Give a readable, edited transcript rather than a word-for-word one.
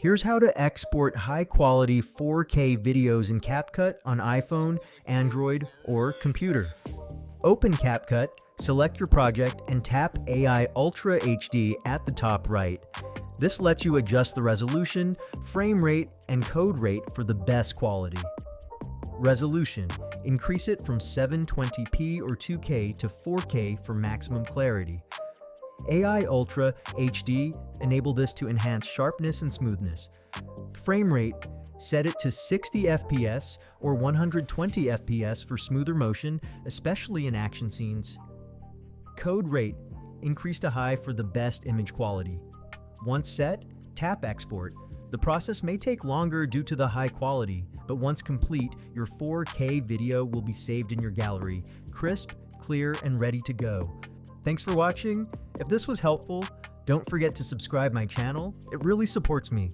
Here's how to export high-quality 4K videos in CapCut on iPhone, Android, or computer. Open CapCut, select your project, and tap AI Ultra HD at the top right. This lets you adjust the resolution, frame rate, and code rate for the best quality. Resolution. Increase it from 720p or 2K to 4K for maximum clarity. AI Ultra HD enable this to enhance sharpness and smoothness. Frame rate, set it to 60 FPS or 120 FPS for smoother motion, especially in action scenes. Code rate, increase to high for the best image quality. Once set, tap Export. The process may take longer due to the high quality, but once complete, your 4K video will be saved in your gallery, crisp, clear, and ready to go. Thanks for watching. If this was helpful, don't forget to subscribe my channel. It really supports me.